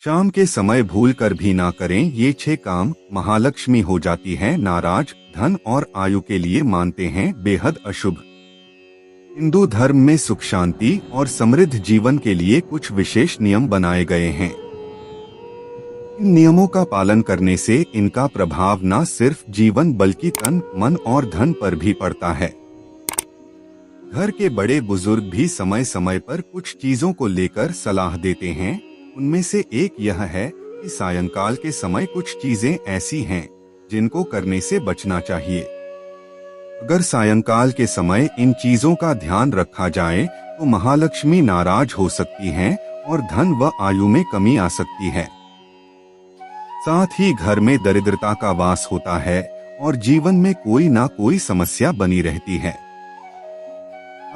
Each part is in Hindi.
शाम के समय भूल कर भी ना करें ये 6 काम, महालक्ष्मी हो जाती है नाराज। धन और आयु के लिए मानते हैं बेहद अशुभ। हिंदू धर्म में सुख शांति और समृद्ध जीवन के लिए कुछ विशेष नियम बनाए गए हैं। इन नियमों का पालन करने से इनका प्रभाव न सिर्फ जीवन बल्कि तन, मन और धन पर भी पड़ता है। घर के बड़े बुजुर्ग भी समय समय पर कुछ चीजों को लेकर सलाह देते हैं। उनमें से एक यह है कि सायंकाल के समय कुछ चीजें ऐसी हैं जिनको करने से बचना चाहिए। अगर सायंकाल के समय इन चीजों का ध्यान रखा जाए तो महालक्ष्मी नाराज हो सकती हैं और धन व आयु में कमी आ सकती है। साथ ही घर में दरिद्रता का वास होता है और जीवन में कोई ना कोई समस्या बनी रहती है।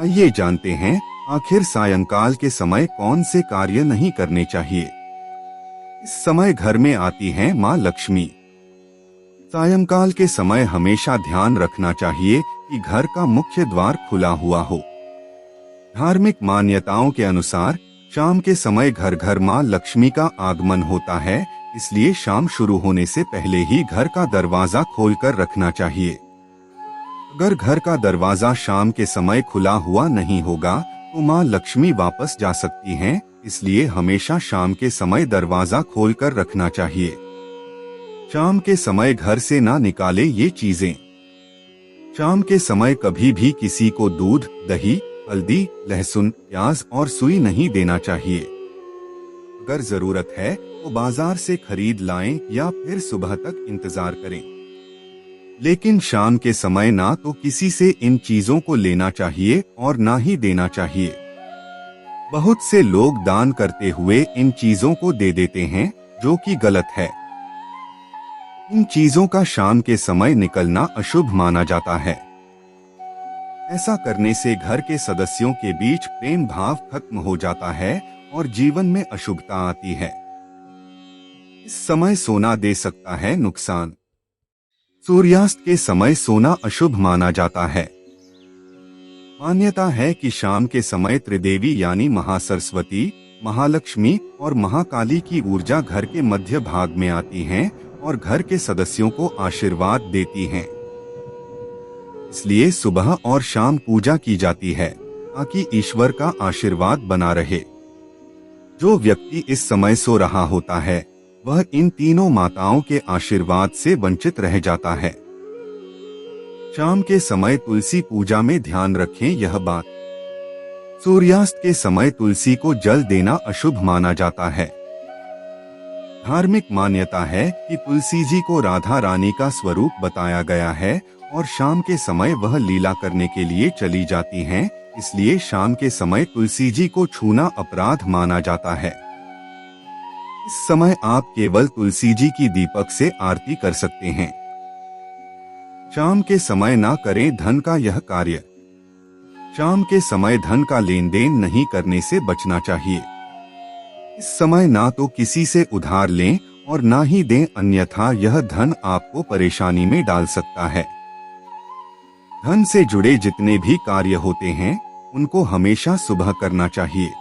आइए जानते हैं आखिर सायंकाल के समय कौन से कार्य नहीं करने चाहिए। इस समय घर में आती हैं मां लक्ष्मी। सायंकाल के समय हमेशा ध्यान रखना चाहिए कि घर का मुख्य द्वार खुला हुआ हो। धार्मिक मान्यताओं के अनुसार शाम के समय घर घर मां लक्ष्मी का आगमन होता है, इसलिए शाम शुरू होने से पहले ही घर का दरवाजा खोलकर रखना चाहिए। अगर घर का दरवाजा शाम के समय खुला हुआ नहीं होगा तो मां लक्ष्मी वापस जा सकती हैं, इसलिए हमेशा शाम के समय दरवाजा खोलकर रखना चाहिए। शाम के समय घर से ना निकाले ये चीजें। शाम के समय कभी भी किसी को दूध, दही, हल्दी, लहसुन, प्याज और सुई नहीं देना चाहिए। अगर जरूरत है तो बाजार से खरीद लाएं या फिर सुबह तक इंतजार करें। लेकिन शाम के समय ना तो किसी से इन चीजों को लेना चाहिए और ना ही देना चाहिए। बहुत से लोग दान करते हुए इन चीजों को दे देते हैं, जो कि गलत है। इन चीजों का शाम के समय निकलना अशुभ माना जाता है। ऐसा करने से घर के सदस्यों के बीच प्रेम भाव खत्म हो जाता है और जीवन में अशुभता आती है। इस समय सोना दे सकता है नुकसान। सूर्यास्त के समय सोना अशुभ माना जाता है। मान्यता है कि शाम के समय त्रिदेवी यानी महासरस्वती, महालक्ष्मी और महाकाली की ऊर्जा घर के मध्य भाग में आती हैं और घर के सदस्यों को आशीर्वाद देती हैं। इसलिए सुबह और शाम पूजा की जाती है ताकि ईश्वर का आशीर्वाद बना रहे। जो व्यक्ति इस समय सो रहा होता है वह इन तीनों माताओं के आशीर्वाद से वंचित रह जाता है। शाम के समय तुलसी पूजा में ध्यान रखें यह बात। सूर्यास्त के समय तुलसी को जल देना अशुभ माना जाता है। धार्मिक मान्यता है कि तुलसी जी को राधा रानी का स्वरूप बताया गया है और शाम के समय वह लीला करने के लिए चली जाती हैं, इसलिए शाम के समय तुलसी जी को छूना अपराध माना जाता है। इस समय आप केवल तुलसी जी की दीपक से आरती कर सकते हैं। शाम के समय ना करें धन का यह कार्य। शाम के समय धन का लेन देन नहीं करने से बचना चाहिए। इस समय ना तो किसी से उधार लें और ना ही दें, अन्यथा यह धन आपको परेशानी में डाल सकता है। धन से जुड़े जितने भी कार्य होते हैं उनको हमेशा सुबह करना चाहिए।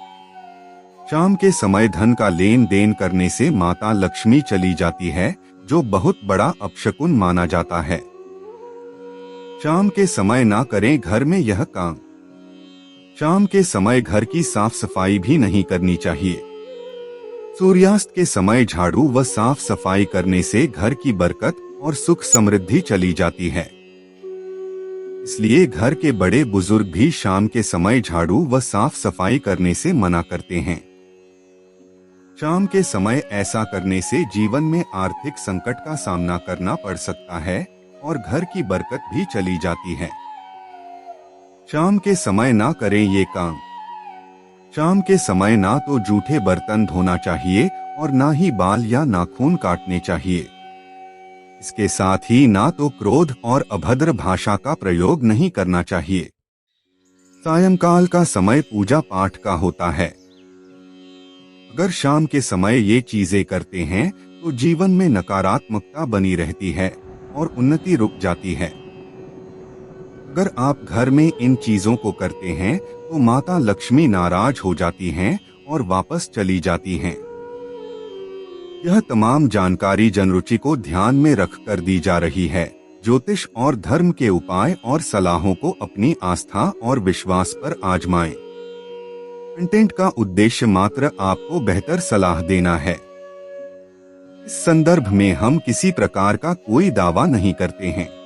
शाम के समय धन का लेन देन करने से माता लक्ष्मी चली जाती है, जो बहुत बड़ा अपशकुन माना जाता है। शाम के समय ना करें घर में यह काम। शाम के समय घर की साफ सफाई भी नहीं करनी चाहिए। सूर्यास्त के समय झाड़ू व साफ सफाई करने से घर की बरकत और सुख समृद्धि चली जाती है। इसलिए घर के बड़े बुजुर्ग भी शाम के समय झाड़ू व साफ सफाई करने से मना करते हैं। शाम के समय ऐसा करने से जीवन में आर्थिक संकट का सामना करना पड़ सकता है और घर की बरकत भी चली जाती है। शाम के समय ना करें ये काम। शाम के समय ना तो जूठे बर्तन धोना चाहिए और ना ही बाल या नाखून काटने चाहिए। इसके साथ ही ना तो क्रोध और अभद्र भाषा का प्रयोग नहीं करना चाहिए। सायंकाल का समय पूजा पाठ का होता है। अगर शाम के समय ये चीजें करते हैं तो जीवन में नकारात्मकता बनी रहती है और उन्नति रुक जाती है। अगर आप घर में इन चीजों को करते हैं तो माता लक्ष्मी नाराज हो जाती हैं और वापस चली जाती हैं। यह तमाम जानकारी जनरुचि को ध्यान में रखकर दी जा रही है। ज्योतिष और धर्म के उपाय और सलाहों को अपनी आस्था और विश्वास पर आजमाएं। कंटेंट का उद्देश्य मात्र आपको बेहतर सलाह देना है। इस संदर्भ में हम किसी प्रकार का कोई दावा नहीं करते हैं।